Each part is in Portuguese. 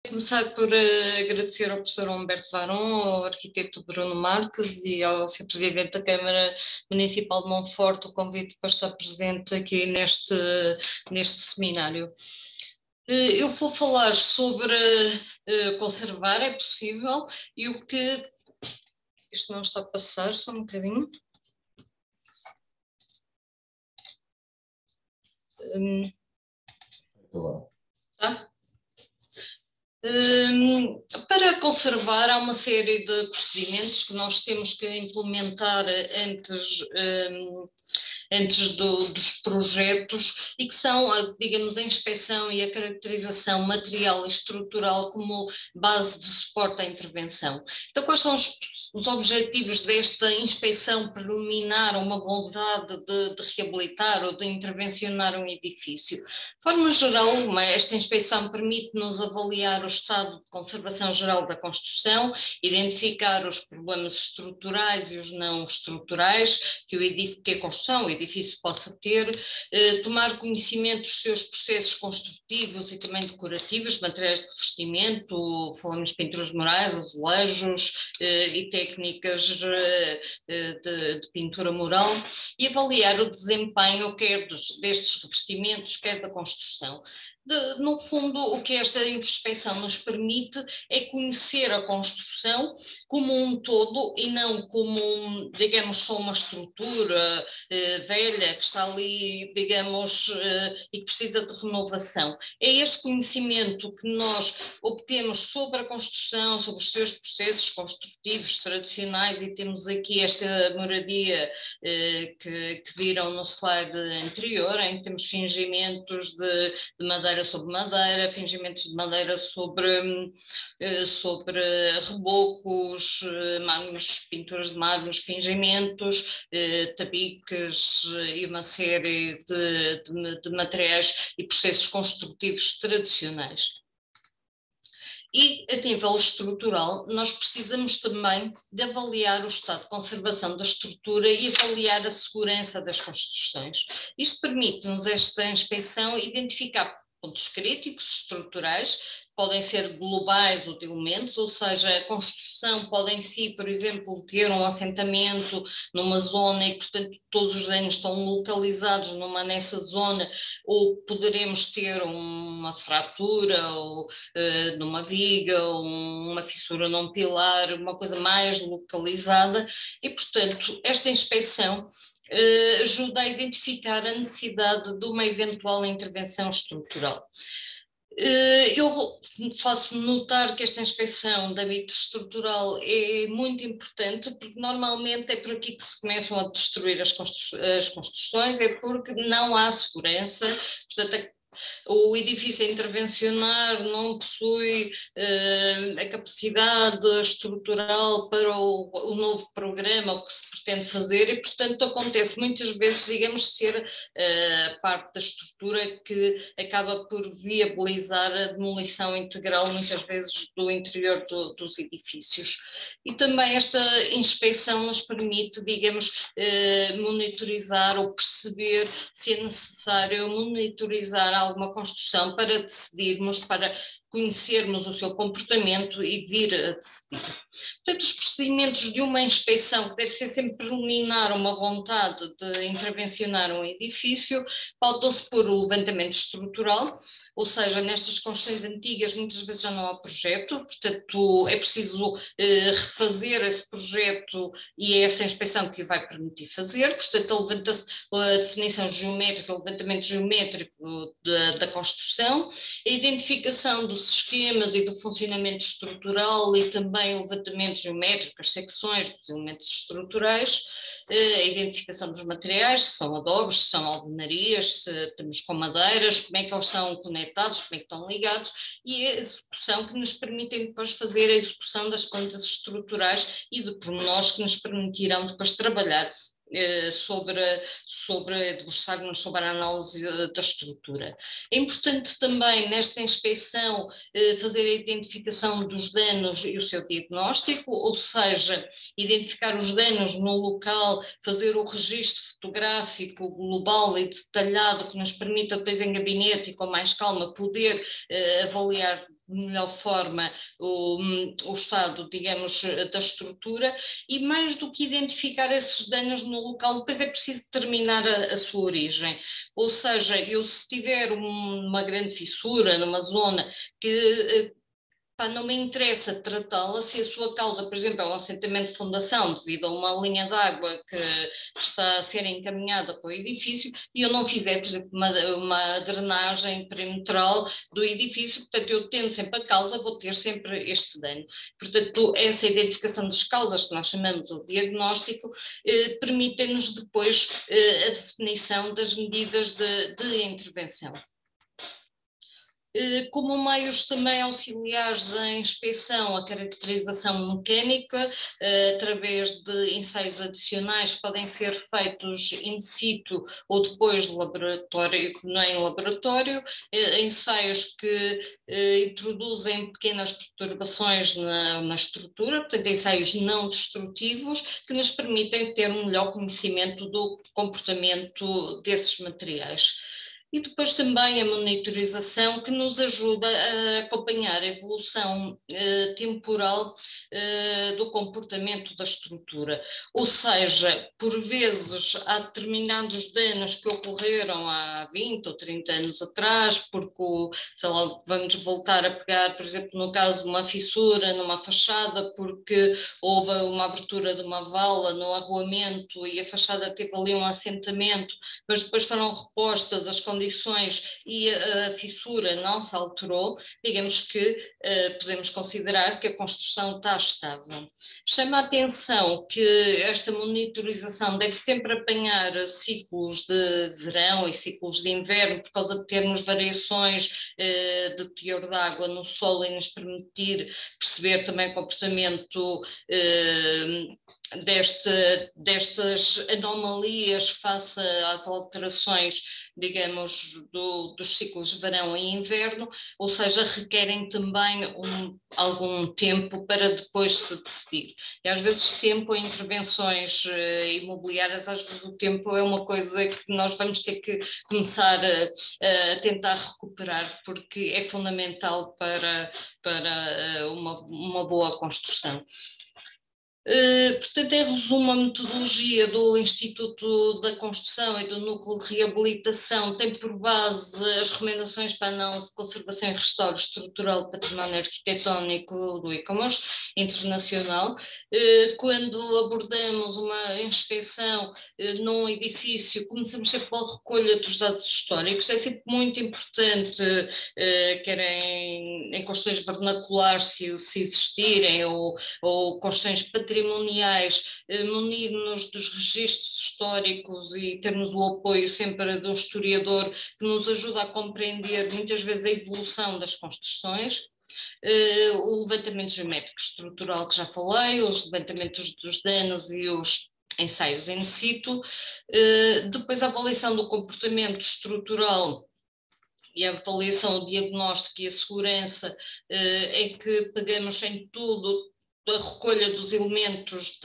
Começar por agradecer ao professor Humberto Varon, ao arquiteto Bruno Marques e ao Sr. Presidente da Câmara Municipal de Monforte o convite para estar presente aqui neste seminário. Eu vou falar sobre conservar, é possível, e o que... Isto não está a passar, só um bocadinho. Tá? Para conservar, há uma série de procedimentos que nós temos que implementar antes dos projetos e que são, digamos, a inspeção e a caracterização material e estrutural como base de suporte à intervenção. Então, quais são os objetivos desta inspeção preliminar, uma vontade de reabilitar ou de intervencionar um edifício? De forma geral, esta inspeção permite-nos avaliar o estado de conservação geral da construção, identificar os problemas estruturais e os não estruturais que a construção, o edifício possa ter, tomar conhecimento dos seus processos construtivos e também decorativos, materiais de revestimento, falamos de pinturas murais, azulejos e técnicas de pintura mural, e avaliar o desempenho quer destes revestimentos, quer da construção. No fundo, o que esta inspeção nos permite é conhecer a construção como um todo e não como, digamos, só uma estrutura velha que está ali, digamos, e que precisa de renovação. É este conhecimento que nós obtemos sobre a construção, sobre os seus processos construtivos tradicionais, e temos aqui esta moradia que viram no slide anterior, em que temos fingimentos de madeira sobre madeira, fingimentos de madeira sobre rebocos, mármores, pinturas de mármores, fingimentos, tabiques e uma série de materiais e processos construtivos tradicionais. E, a nível estrutural, nós precisamos também de avaliar o estado de conservação da estrutura e avaliar a segurança das construções. Isto permite-nos, esta inspeção, identificar pontos críticos estruturais, podem ser globais ou de elementos, ou seja, a construção pode em si, por exemplo, ter um assentamento numa zona e, portanto, todos os danos estão localizados nessa zona, ou poderemos ter uma fratura ou, numa viga, ou uma fissura num pilar, uma coisa mais localizada, e, portanto, esta inspeção ajuda a identificar a necessidade de uma eventual intervenção estrutural. Eu faço notar que esta inspeção de âmbito estrutural é muito importante, porque normalmente é por aqui que se começam a destruir as construções, é porque não há segurança, portanto o edifício a intervencionar não possui a capacidade estrutural para o novo programa, o que se pretende fazer, e portanto acontece muitas vezes, digamos, ser parte da estrutura que acaba por viabilizar a demolição integral, muitas vezes, do interior dos edifícios. E também esta inspeção nos permite, digamos, monitorizar ou perceber se é necessário monitorizar alguma construção para decidirmos, para conhecermos o seu comportamento e vir a decidir. Portanto, os procedimentos de uma inspeção, que deve ser sempre preliminar a uma vontade de intervencionar um edifício, pautam-se por o levantamento estrutural, ou seja, nestas construções antigas muitas vezes já não há projeto, portanto é preciso refazer esse projeto e é essa inspeção que o vai permitir fazer, portanto levanta-se a definição geométrica, o levantamento geométrico da construção, a identificação dos esquemas e do funcionamento estrutural e também o levantamento geométrico, as secções dos elementos estruturais, a identificação dos materiais, se são adobes, se são alvenarias, se estamos com madeiras, como é que eles estão conectados, como é que estão ligados, e a execução que nos permitem depois fazer a execução das plantas estruturais e de pormenores que nos permitirão depois trabalhar debruçar-nos sobre a análise da estrutura. É importante também nesta inspeção fazer a identificação dos danos e o seu diagnóstico, ou seja, identificar os danos no local, fazer o registro fotográfico global e detalhado que nos permita depois em gabinete e com mais calma poder avaliar melhor forma o estado, digamos, da estrutura, e mais do que identificar esses danos no local, depois é preciso determinar a sua origem. Ou seja, eu se tiver uma grande fissura numa zona que não me interessa tratá-la se a sua causa, por exemplo, é um assentamento de fundação devido a uma linha de água que está a ser encaminhada para o edifício e eu não fizer, por exemplo, uma drenagem perimetral do edifício, portanto eu tendo sempre a causa, vou ter sempre este dano. Portanto, essa identificação das causas que nós chamamos o diagnóstico permite-nos depois a definição das medidas de intervenção. Como meios também auxiliares da inspeção, a caracterização mecânica, através de ensaios adicionais que podem ser feitos in situ ou depois de laboratório, não é em laboratório, ensaios que introduzem pequenas perturbações na estrutura, portanto ensaios não destrutivos, que nos permitem ter um melhor conhecimento do comportamento desses materiais. E depois também a monitorização que nos ajuda a acompanhar a evolução temporal do comportamento da estrutura. Ou seja, por vezes há determinados danos que ocorreram há 20 ou 30 anos atrás, porque, sei lá, vamos voltar a pegar, por exemplo, no caso de uma fissura numa fachada, porque houve uma abertura de uma vala no arruamento e a fachada teve ali um assentamento, mas depois foram repostas as condições e a fissura não se alterou, digamos que podemos considerar que a construção está estável. Chama a atenção que esta monitorização deve sempre apanhar ciclos de verão e ciclos de inverno, por causa de termos variações de teor de água no solo e nos permitir perceber também o comportamento destas anomalias face às alterações, digamos, dos ciclos de verão e inverno, ou seja, requerem também algum tempo para depois se decidir. E às vezes tempo em intervenções imobiliárias, às vezes o tempo é uma coisa que nós vamos ter que começar a tentar recuperar, porque é fundamental para uma boa construção. Portanto, em resumo, a metodologia do Instituto da Construção e do Núcleo de Reabilitação tem por base as recomendações para a análise de conservação e restauro estrutural do património arquitetónico do ICOMOS internacional. Quando abordamos uma inspeção num edifício, começamos sempre pela recolha dos dados históricos. É sempre muito importante, quer em questões vernaculares, se existirem, ou questões patrimoniais, munir-nos dos registros históricos e termos o apoio sempre de um historiador que nos ajuda a compreender muitas vezes a evolução das construções. O levantamento geométrico estrutural que já falei, os levantamentos dos danos e os ensaios in situ, depois a avaliação do comportamento estrutural e a avaliação, o diagnóstico e a segurança, em que pegamos em tudo a recolha dos elementos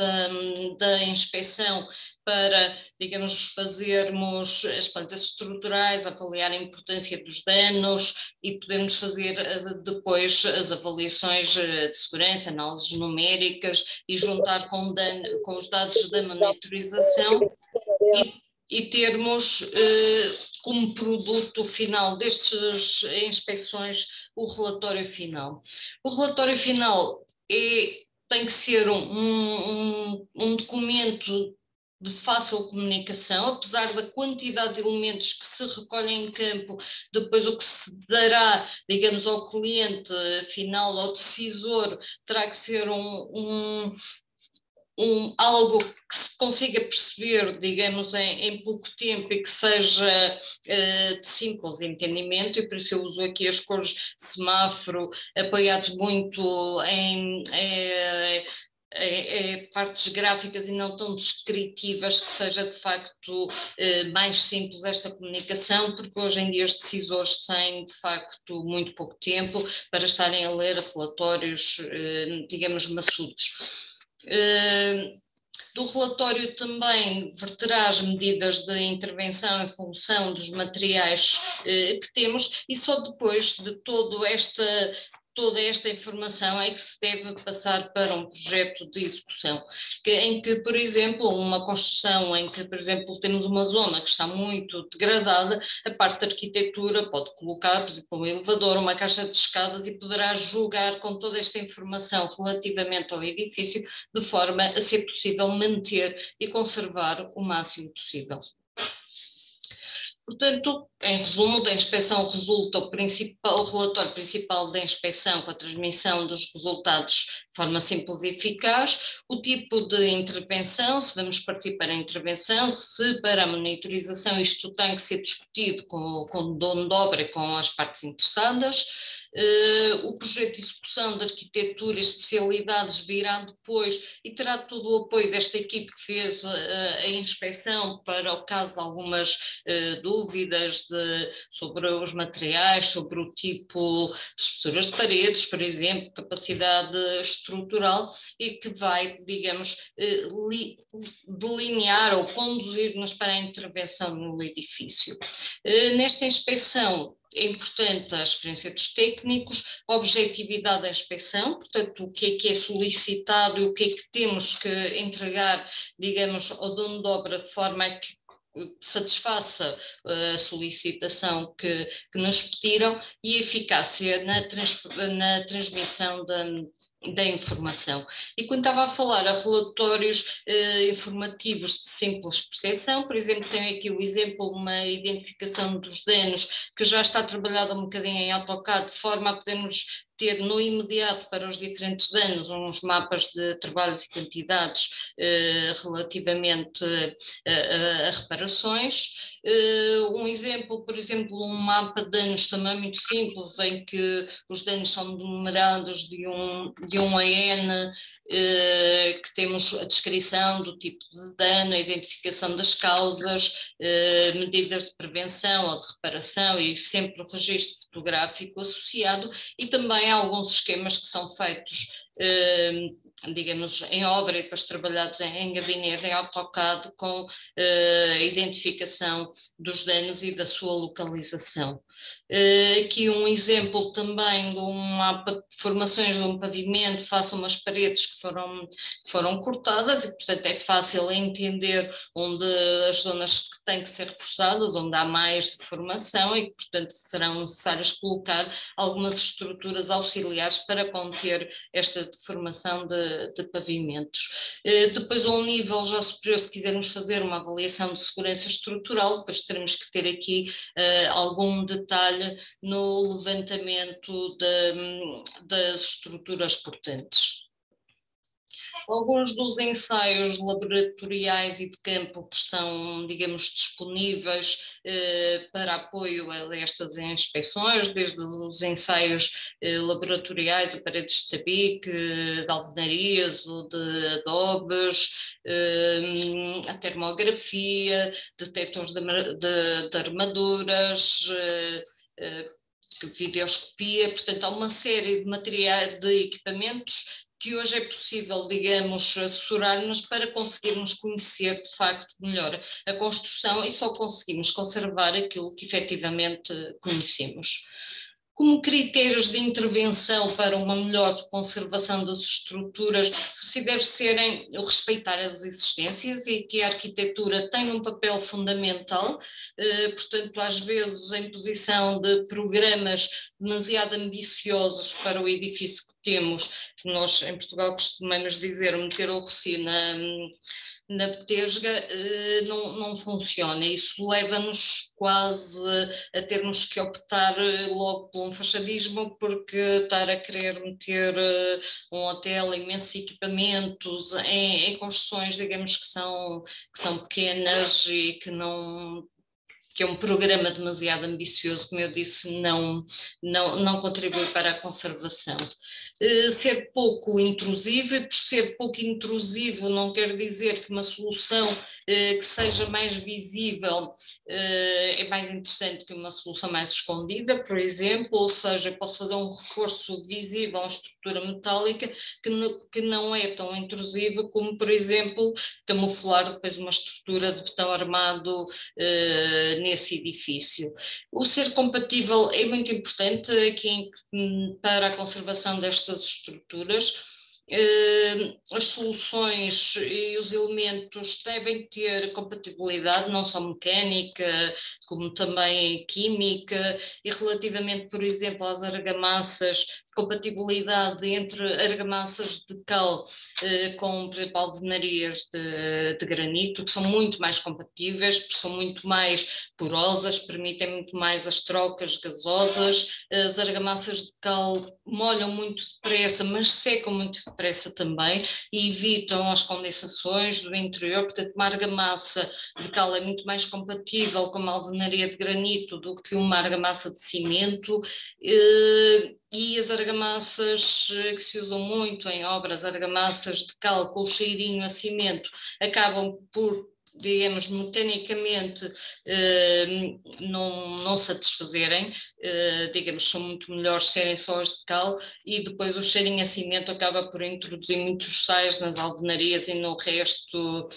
da inspeção para, digamos, fazermos as plantas estruturais, avaliar a importância dos danos e podermos fazer depois as avaliações de segurança, análises numéricas e juntar com os dados da monitorização e termos como produto final destas inspeções o relatório final. O relatório final tem que ser um documento de fácil comunicação, apesar da quantidade de elementos que se recolhem em campo, depois o que se dará, digamos, ao cliente final, ao decisor, terá que ser algo que se consiga perceber, digamos, em pouco tempo e que seja de simples entendimento, e por isso eu uso aqui as cores semáforo, apoiados muito em partes gráficas e não tão descritivas, que seja de facto mais simples esta comunicação, porque hoje em dia os decisores têm de facto muito pouco tempo para estarem a ler relatórios, digamos, maçudos. Do relatório também verterá as medidas de intervenção em função dos materiais que temos, e só depois de todo toda esta informação é que se deve passar para um projeto de execução, em que, por exemplo, uma construção em que, por exemplo, temos uma zona que está muito degradada, a parte da arquitetura pode colocar, por exemplo, um elevador, uma caixa de escadas e poderá jogar com toda esta informação relativamente ao edifício, de forma a ser possível manter e conservar o máximo possível. Portanto, em resumo, da inspeção resulta o relatório principal da inspeção com a transmissão dos resultados de forma simples e eficaz, o tipo de intervenção, se vamos partir para a intervenção, se para a monitorização isto tem que ser discutido com o dono de obra e com as partes interessadas, o projeto de execução de arquitetura e especialidades virá depois e terá todo o apoio desta equipe que fez a inspeção para o caso de algumas dúvidas sobre os materiais, sobre o tipo de espessuras de paredes, por exemplo, capacidade estrutural, e que vai, digamos, delinear ou conduzir-nos para a intervenção no edifício. Nesta inspeção, é importante a experiência dos técnicos, a objetividade da inspeção, portanto, o que é solicitado e o que é que temos que entregar, digamos, ao dono de obra, de forma a que satisfaça a solicitação que nos pediram, e a eficácia na transmissão da informação. E quando estava a falar a relatórios informativos de simples percepção, por exemplo, tenho aqui o exemplo, uma identificação dos danos que já está trabalhada um bocadinho em AutoCAD, de forma a podermos ter no imediato para os diferentes danos uns mapas de trabalhos e quantidades relativamente a reparações. Um exemplo, por exemplo, um mapa de danos também muito simples, em que os danos são numerados de 1 a N, que temos a descrição do tipo de dano, a identificação das causas, medidas de prevenção ou de reparação e sempre o registro fotográfico associado, e também há alguns esquemas que são feitos, digamos, em obra e depois trabalhados em gabinete, em AutoCAD, com a identificação dos danos e da sua localização. Aqui um exemplo também de um mapa de formações de um pavimento face a umas paredes que foram cortadas, e portanto é fácil entender onde as zonas que têm que ser reforçadas, onde há mais deformação e que portanto serão necessárias colocar algumas estruturas auxiliares para conter esta deformação de pavimentos. Depois, a um nível já superior, se quisermos fazer uma avaliação de segurança estrutural, depois teremos que ter aqui algum detalhe no levantamento das estruturas portantes. Alguns dos ensaios laboratoriais e de campo que estão, digamos, disponíveis para apoio a estas inspeções, desde os ensaios laboratoriais a paredes de tabique, de alvenarias ou de adobes, a termografia, detectores de armaduras, videoscopia, portanto há uma série de materiais, de equipamentos que hoje é possível, digamos, assessorar-nos para conseguirmos conhecer de facto melhor a construção e só conseguimos conservar aquilo que efetivamente conhecemos. Como critérios de intervenção para uma melhor conservação das estruturas, considero serem o respeitar as existências e que a arquitetura tem um papel fundamental, portanto, às vezes a imposição de programas demasiado ambiciosos para o edifício que temos, nós em Portugal costumamos dizer meter o rocio na betesga, não funciona. Isso leva-nos quase a termos que optar logo por um fachadismo, porque estar a querer meter um hotel, imensos equipamentos em construções, digamos, que são pequenas e que é um programa demasiado ambicioso, como eu disse, não contribui para a conservação. Ser pouco intrusivo, e por ser pouco intrusivo não quer dizer que uma solução que seja mais visível é mais interessante que uma solução mais escondida, por exemplo, ou seja, posso fazer um reforço visível a uma estrutura metálica que não é tão intrusiva como, por exemplo, camuflar depois uma estrutura de betão armado nesse edifício. O ser compatível é muito importante aqui para a conservação destas estruturas. As soluções e os elementos devem ter compatibilidade, não só mecânica, como também química, e relativamente, por exemplo, às argamassas, compatibilidade entre argamassas de cal com, por exemplo, alvenarias de granito, que são muito mais compatíveis, porque são muito mais porosas, permitem muito mais as trocas gasosas. As argamassas de cal molham muito depressa, mas secam muito depressa também e evitam as condensações do interior. Portanto, uma argamassa de cal é muito mais compatível com uma alvenaria de granito do que uma argamassa de cimento. E as argamassas que se usam muito em obras, argamassas de cal com cheirinho a cimento, acabam por, digamos, mecanicamente não satisfazerem, digamos, são muito melhores serem só as de cal, e depois o cheirinho a cimento acaba por introduzir muitos sais nas alvenarias e no resto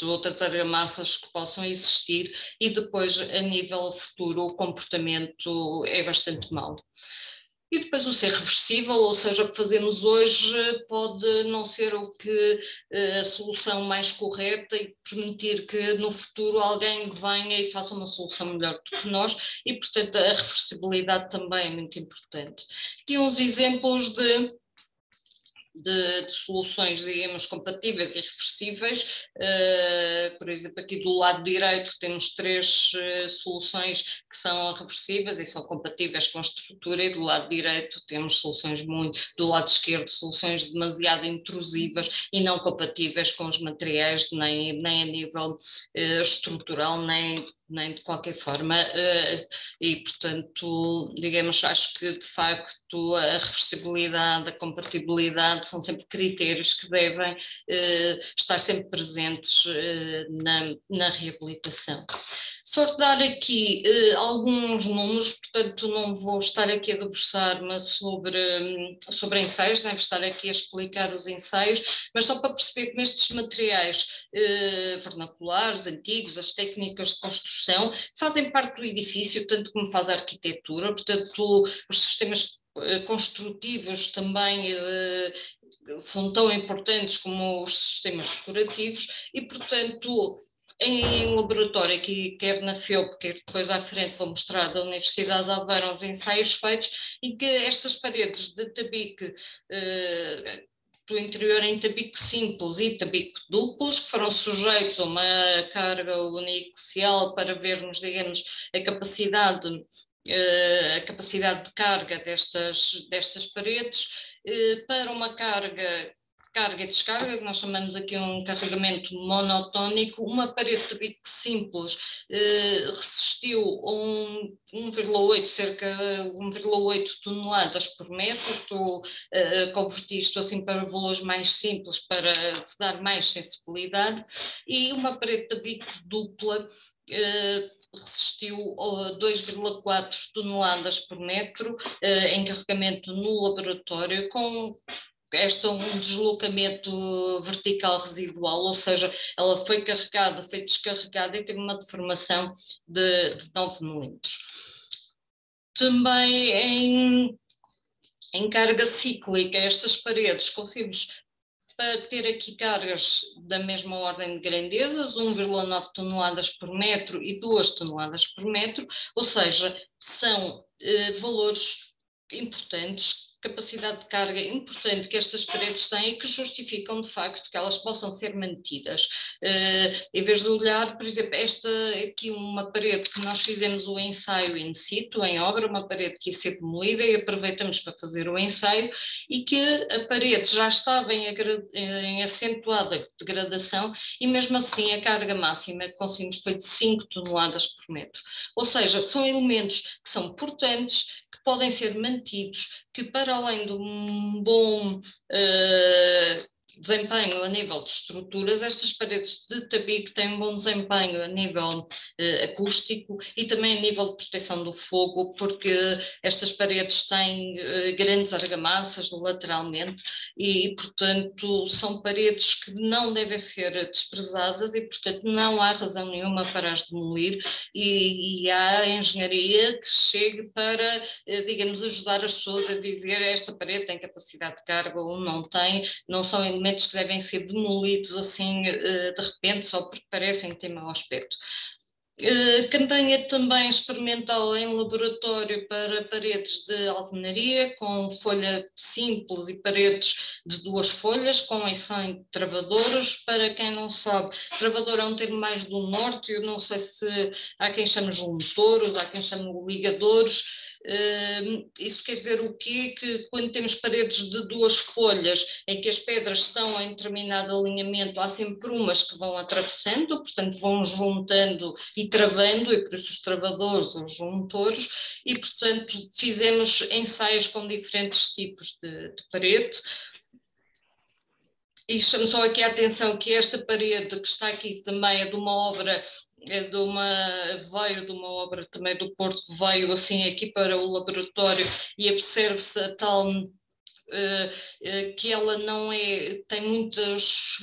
de outras argamassas que possam existir, e depois a nível futuro o comportamento é bastante mau. E depois o ser reversível, ou seja, o que fazemos hoje pode não ser a solução mais correta e permitir que no futuro alguém venha e faça uma solução melhor do que nós, e portanto a reversibilidade também é muito importante. Aqui uns exemplos de soluções, digamos, compatíveis e reversíveis. Por exemplo, aqui do lado direito temos 3 soluções que são reversíveis e são compatíveis com a estrutura, e do lado direito temos soluções do lado esquerdo, soluções demasiado intrusivas e não compatíveis com os materiais, nem a nível estrutural, nem de qualquer forma, e portanto, digamos, acho que de facto a reversibilidade, a compatibilidade são sempre critérios que devem estar sempre presentes na reabilitação. Só dar aqui alguns números, portanto não vou estar aqui a debruçar-me sobre ensaios, devo estar aqui a explicar os ensaios, mas só para perceber que nestes materiais vernaculares, antigos, as técnicas de construção, fazem parte do edifício, tanto como faz a arquitetura, portanto os sistemas construtivos também são tão importantes como os sistemas decorativos, e portanto em laboratório, aqui, quer na FEUP, quer depois à frente vou mostrar da Universidade de Aveiro, os ensaios feitos, e que estas paredes de tabique do interior em tabique simples e tabique duplos, que foram sujeitos a uma carga uniaxial para vermos, digamos, a capacidade de carga destas paredes, para uma carga e descarga, que nós chamamos aqui um carregamento monotónico. Uma parede de tabique simples resistiu a 1,8, cerca de 1,8 toneladas por metro. Converti isto assim para valores mais simples para dar mais sensibilidade, e uma parede de tabique dupla resistiu a 2,4 toneladas por metro em carregamento no laboratório, com um deslocamento vertical residual, ou seja, ela foi carregada, foi descarregada e teve uma deformação de 9 milímetros. Também em carga cíclica, estas paredes conseguimos ter aqui cargas da mesma ordem de grandezas, 1,9 toneladas por metro e 2 toneladas por metro, ou seja, são valores importantes, capacidade de carga importante que estas paredes têm, e que justificam de facto que elas possam ser mantidas. Em vez de olhar, por exemplo, esta aqui, uma parede que nós fizemos o ensaio in situ, em obra, uma parede que ia ser demolida, e aproveitamos para fazer o ensaio, e que a parede já estava em acentuada degradação, e mesmo assim a carga máxima que conseguimos foi de 5 toneladas por metro. Ou seja, são elementos que são portantes, que podem ser mantidos, que para além de um bom desempenho a nível de estruturas, estas paredes de tabique têm um bom desempenho a nível acústico e também a nível de proteção do fogo, porque estas paredes têm grandes argamassas lateralmente e, portanto, são paredes que não devem ser desprezadas e, portanto, não há razão nenhuma para as demolir e há engenharia que chegue para, digamos, ajudar as pessoas a dizer esta parede tem capacidade de carga ou não tem, não são elementos que devem ser demolidos assim de repente só porque parecem que têm mau aspecto. Campanha também experimental em laboratório para paredes de alvenaria, com folha simples e paredes de 2 folhas, com emissão de travadores. Para quem não sabe, travador é um termo mais do norte, eu não sei se há quem chame juntouros, há quem chame ligadores. Isso quer dizer o quê? Que quando temos paredes de 2 folhas em que as pedras estão em determinado alinhamento, há sempre umas que vão atravessando, portanto vão juntando e travando, e por isso os travadores, os juntores, e portanto fizemos ensaios com diferentes tipos de parede. E chamo só aqui a atenção que esta parede que está aqui também é de uma obra, veio de uma obra também do Porto, veio assim aqui para o laboratório e observe-se a tal que ela não é, tem muitas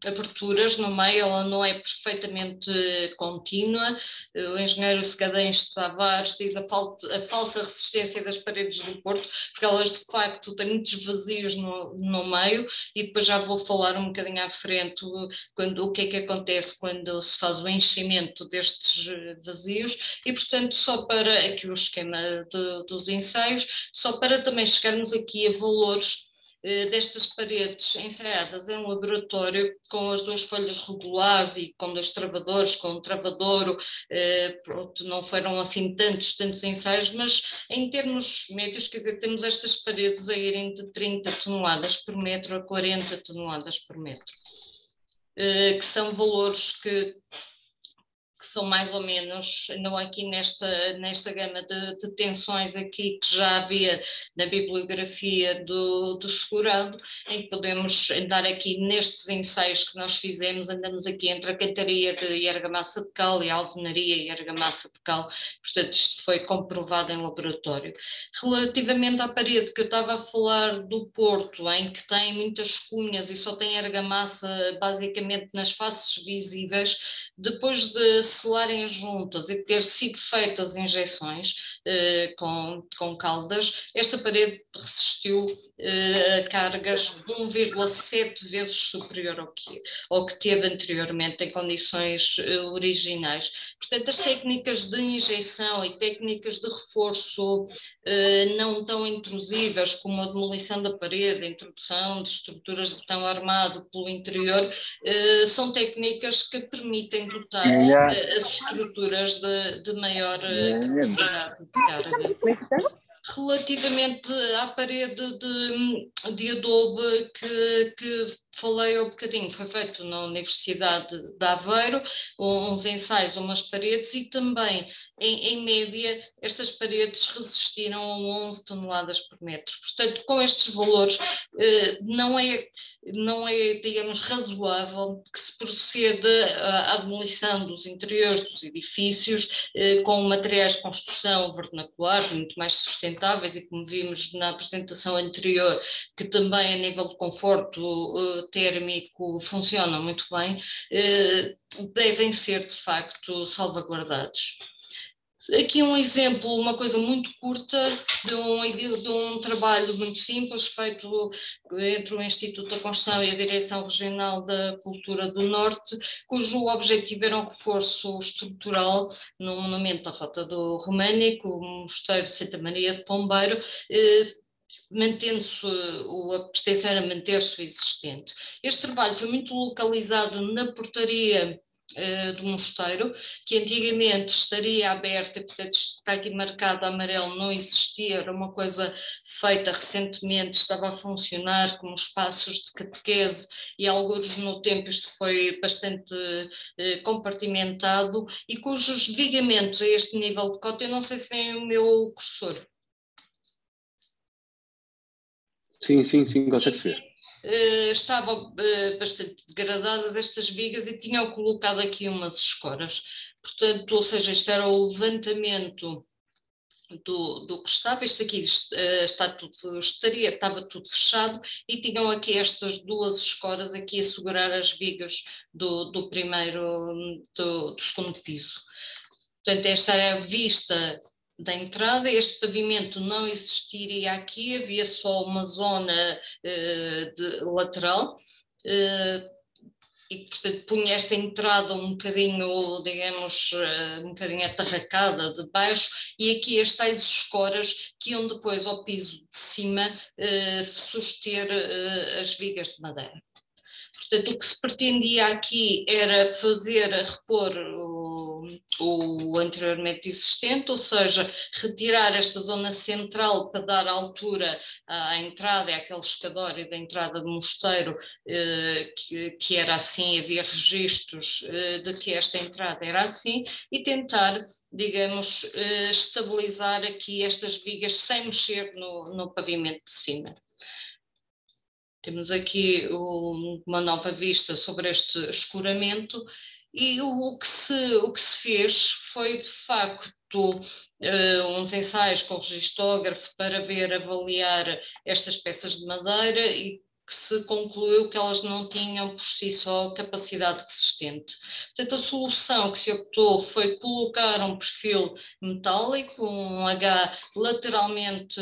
aberturas no meio, ela não é perfeitamente contínua. O engenheiro Segadens Tavares diz a falsa resistência das paredes do Porto, porque elas de facto têm muitos vazios no meio, e depois já vou falar um bocadinho à frente o que é que acontece quando se faz o enchimento destes vazios, e portanto só para aqui o esquema dos ensaios, só para também chegarmos aqui a valores destas paredes ensaiadas em laboratório, com as 2 folhas regulares e com 2 travadores, com um travadouro, pronto, não foram assim tantos ensaios, mas em termos médios, quer dizer, temos estas paredes a irem de 30 toneladas por metro a 40 toneladas por metro, que são valores que são mais ou menos, não aqui nesta gama de tensões aqui que já havia na bibliografia do segurado, em que podemos andar aqui nestes ensaios que nós fizemos, andamos aqui entre a cantaria e argamassa de cal e a alvenaria e argamassa de cal, portanto isto foi comprovado em laboratório. Relativamente à parede que eu estava a falar do Porto, em que tem muitas cunhas e só tem argamassa basicamente nas faces visíveis, depois de selarem juntas e ter sido feitas injeções com caldas, esta parede resistiu a cargas 1,7 vezes superior ao que teve anteriormente em condições originais. Portanto, as técnicas de injeção e técnicas de reforço não tão intrusivas como a demolição da parede, a introdução de estruturas de betão armado pelo interior, são técnicas que permitem dotar as estruturas de maior capacidade de carga. Relativamente à parede de adobe que falei há um bocadinho, foi feito na Universidade de Aveiro, uns ensaios, umas paredes, e também, em média, estas paredes resistiram a 11 toneladas por metro. Portanto, com estes valores, não é, digamos, razoável que se proceda à demolição dos interiores dos edifícios com materiais de construção vernaculares, muito mais sustentáveis, e como vimos na apresentação anterior, que também a nível de conforto térmico funcionam muito bem, devem ser de facto salvaguardados. Aqui um exemplo, uma coisa muito curta de um trabalho muito simples feito entre o Instituto da Construção e a Direção Regional da Cultura do Norte, cujo objetivo era um reforço estrutural no monumento da Rota do Românico, o Mosteiro de Santa Maria de Pombeiro, mantendo-se, a pretensão era manter-se o existente. Este trabalho foi muito localizado na portaria do mosteiro, que antigamente estaria aberta, e portanto está aqui marcado a amarelo, não existia, era uma coisa feita recentemente, estava a funcionar como espaços de catequese, e alguns no tempo isto foi bastante compartimentado, e cujos vigamentos a este nível de cota, eu não sei se vem o meu cursor. Sim, consegue-se ver. estavam bastante degradadas estas vigas e tinham colocado aqui umas escoras. Portanto, ou seja, isto era o levantamento do que estava, isto aqui estava tudo fechado e tinham aqui estas duas escoras aqui a segurar as vigas do segundo piso. Portanto, esta era a vista da entrada, este pavimento não existiria aqui, havia só uma zona lateral, e portanto punha esta entrada um bocadinho, digamos, um bocadinho atarracada de baixo, e aqui as tais escoras que iam depois ao piso de cima suster as vigas de madeira. Portanto, o que se pretendia aqui era repor o anteriormente existente, ou seja, retirar esta zona central para dar altura à entrada, àquele escadório da entrada do mosteiro, que era assim, havia registros de que esta entrada era assim, e tentar, digamos, estabilizar aqui estas vigas sem mexer no pavimento de cima. Temos aqui uma nova vista sobre este escoramento e o que se fez foi, de facto, uns ensaios com o registógrafo para avaliar estas peças de madeira e que se concluiu que elas não tinham por si só capacidade resistente. Portanto, a solução que se optou foi colocar um perfil metálico, um H lateralmente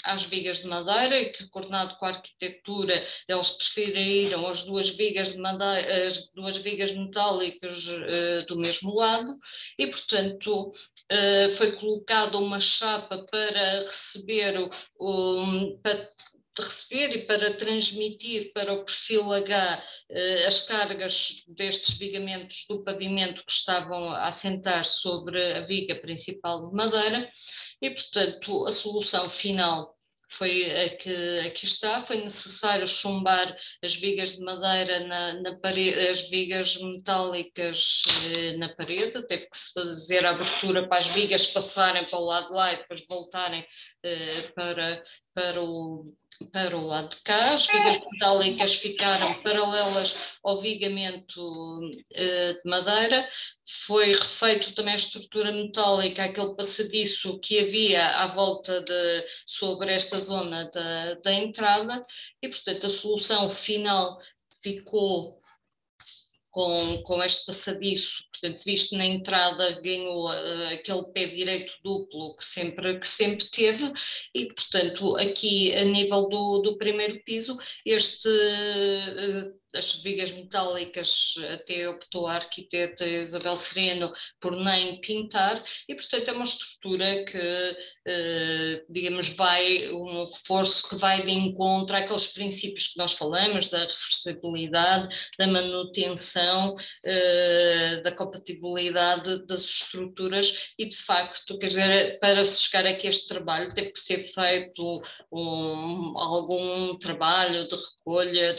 às vigas de madeira, que coordenado com a arquitetura, eles preferiram as duas vigas de madeira, as duas vigas metálicas do mesmo lado, e portanto foi colocada uma chapa para receber e para transmitir para o perfil H as cargas destes vigamentos do pavimento que estavam a assentar sobre a viga principal de madeira, e portanto a solução final foi a que aqui está. Foi necessário chumbar as vigas de madeira na parede, as vigas metálicas na parede, teve que se fazer a abertura para as vigas passarem para o lado de lá e depois voltarem para o lado de cá. As vigas metálicas ficaram paralelas ao vigamento de madeira. Foi refeito também a estrutura metálica, aquele passadiço que havia à volta sobre esta zona da entrada, e portanto a solução final ficou com este passadiço, portanto, visto na entrada, ganhou aquele pé direito duplo que sempre teve, e, portanto, aqui a nível do primeiro piso, as vigas metálicas até optou a arquiteta Isabel Sereno por nem pintar, e, portanto, é uma estrutura que, digamos, um reforço que vai de encontro àqueles princípios que nós falamos, da reversibilidade, da manutenção, da compatibilidade das estruturas, e de facto, quer dizer, para se chegar aqui a este trabalho teve que ser feito algum trabalho de recolha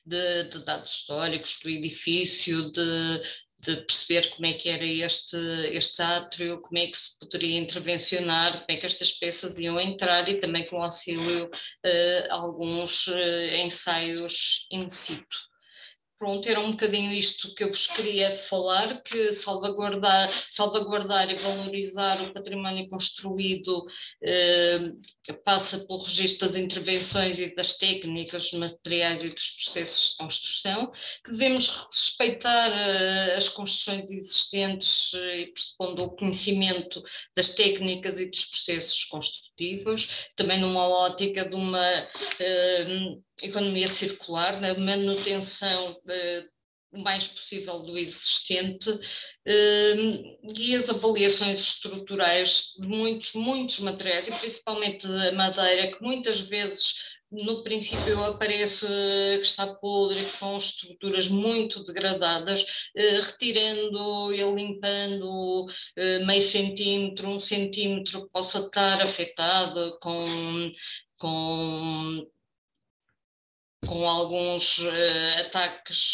de dados históricos do edifício, de perceber como é que era este átrio, como é que se poderia intervencionar, como é que estas peças iam entrar, e também com o auxílio alguns ensaios in situ. Pronto, era um bocadinho isto que eu vos queria falar, que salvaguardar e valorizar o património construído passa pelo registro das intervenções e das técnicas, dos materiais e dos processos de construção, que devemos respeitar as construções existentes e pressupondo o conhecimento das técnicas e dos processos construtivos, também numa ótica de uma economia circular, na manutenção o mais possível do existente, e as avaliações estruturais de muitos materiais, e principalmente a madeira, que muitas vezes no princípio aparece que está podre, que são estruturas muito degradadas, retirando e limpando meio centímetro, 1 centímetro que possa estar afetado com alguns ataques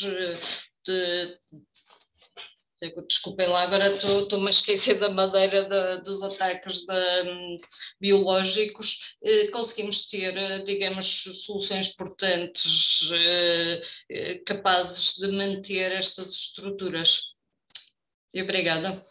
Desculpem lá, agora estou-me a esquecer da madeira dos ataques biológicos. Conseguimos ter, digamos, soluções portantes capazes de manter estas estruturas. E obrigada.